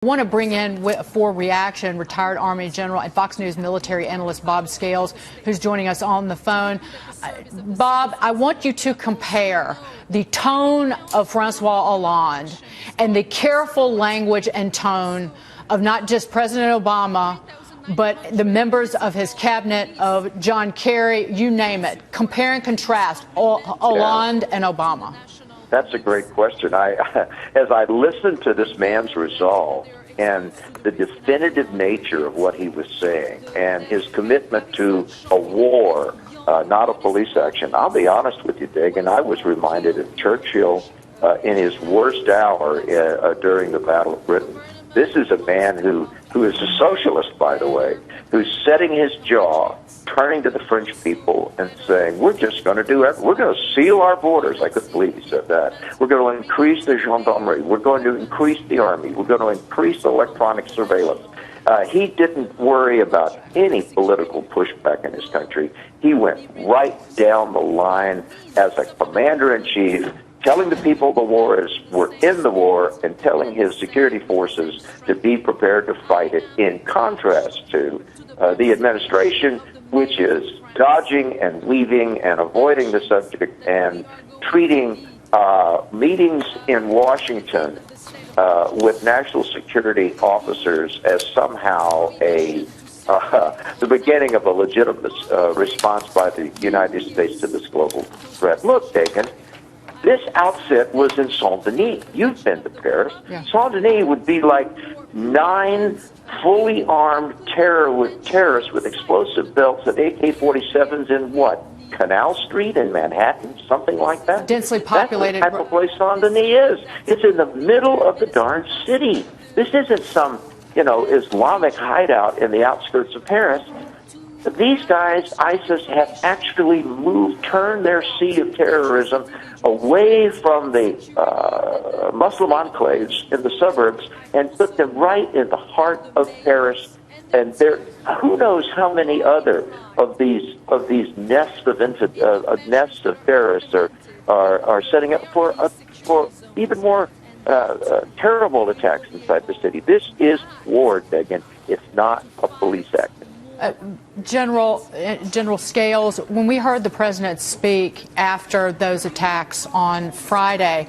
I want to bring in for reaction retired Army General and Fox News military analyst Bob Scales, who's joining us on the phone. Bob, I want you to compare the tone of Francois Hollande and the careful language and tone of not just President Obama, but the members of his cabinet, of John Kerry, you name it. Compare and contrast Hollande and Obama. That's a great question. As I listened to this man's resolve and the definitive nature of what he was saying and his commitment to a war, not a police action, I'll be honest with you, Dagen, I was reminded of Churchill in his worst hour during the Battle of Britain. This is a man who is a socialist, by the way, who's setting his jaw, turning to the French people and saying, we're just going to do everything. We're going to seal our borders. I couldn't believe he said that. We're going to increase the gendarmerie. We're going to increase the army. We're going to increase electronic surveillance. He didn't worry about any political pushback in his country. He went right down the line as a commander-in-chief, telling the people we're in the war and telling his security forces to be prepared to fight it, in contrast to the administration, which is dodging and weaving and avoiding the subject and treating meetings in Washington with national security officers as somehow the beginning of a legitimate response by the United States to this global threat. Look, Dagen, this outfit was in Saint-Denis. You've been to Paris. Yeah. Saint-Denis would be like 9 fully armed terrorists with explosive belts and AK-47s in what? Canal Street in Manhattan? Something like that? Densely populated. That's the type of place Saint-Denis is. It's in the middle of the darn city. This isn't some, Islamic hideout in the outskirts of Paris. These guys, ISIS, have actually turned their sea of terrorism away from the Muslim enclaves in the suburbs and put them right in the heart of Paris. And who knows how many other of these nests of terrorists are setting up for even more terrible attacks inside the city. This is war, Dagen. It's not a police act. General Scales, when we heard the president speak after those attacks on Friday,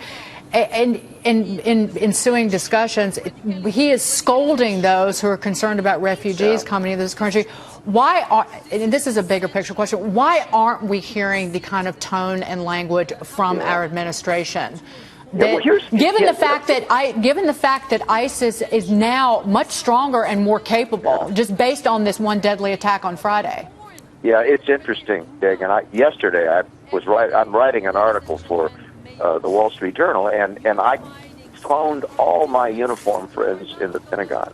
and in ensuing discussions, he is scolding those who are concerned about refugees coming into this country. And this is a bigger picture question, why aren't we hearing the kind of tone and language from our administration? Given the fact that ISIS is now much stronger and more capable, just based on this one deadly attack on Friday. Yeah, it's interesting, Dagen. Yesterday, I'm writing an article for the Wall Street Journal, and I phoned all my uniform friends in the Pentagon,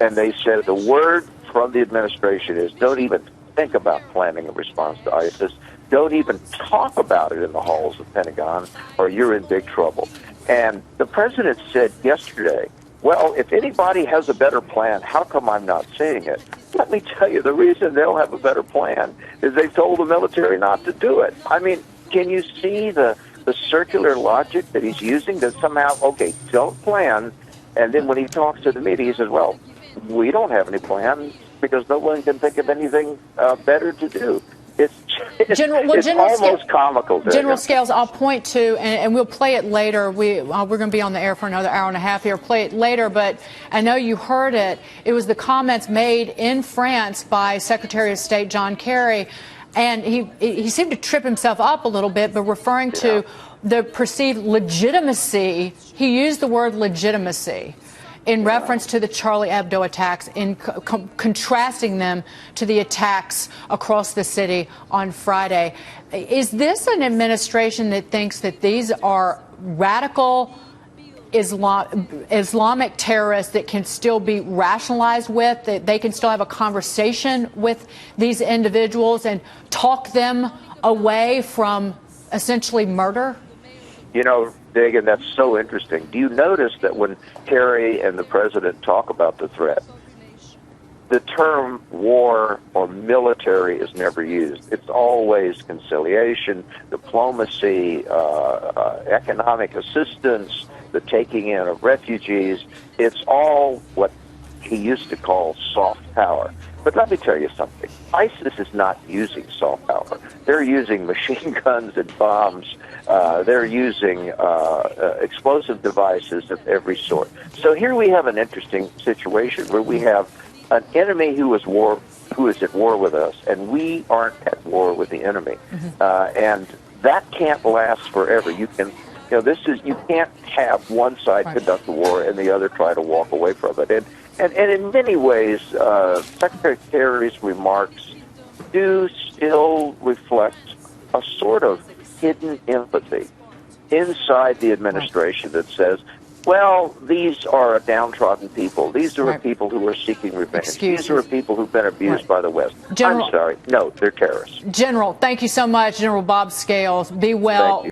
and they said the word from the administration is don't even think about planning a response to ISIS. Don't even talk about it in the halls of Pentagon, or you're in big trouble. And the president said yesterday, well, if anybody has a better plan, how come I'm not seeing it? Let me tell you, the reason they'll have a better plan is they've told the military not to do it. I mean, can you see the circular logic that he's using that somehow, okay, don't plan, and then when he talks to the media, he says, well, we don't have any plan because no one can think of anything better to do. It's almost comical. General Scales, I'll point to, and we'll play it later. We're going to be on the air for another hour and a half here. Play it later, but I know you heard it. It was the comments made in France by Secretary of State John Kerry, and he seemed to trip himself up a little bit, but referring to the perceived legitimacy. He used the word legitimacy in reference to the Charlie Hebdo attacks, in contrasting them to the attacks across the city on Friday. Is this an administration that thinks that these are radical Islamic terrorists that can still be rationalized with, that they can still have a conversation with these individuals and talk them away from essentially murder? Dagen, that's so interesting. Do you notice that when Kerry and the president talk about the threat, the term war or military is never used? It's always conciliation, diplomacy, economic assistance, the taking in of refugees. It's all what he used to call soft power. But let me tell you something. ISIS is not using soft power. They're using machine guns and bombs. They're using explosive devices of every sort. So here we have an interesting situation where we have an enemy who is at war with us, and we aren't at war with the enemy. And that can't last forever. You can't have one side conduct the war and the other try to walk away from it. And in many ways, Secretary Kerry's remarks do still reflect a sort of hidden empathy inside the administration that says, well, these are downtrodden people. These are people who are seeking revenge. These are people who've been abused by the West. General, I'm sorry. No, they're terrorists. General, thank you so much, General Bob Scales. Be well. Thank you.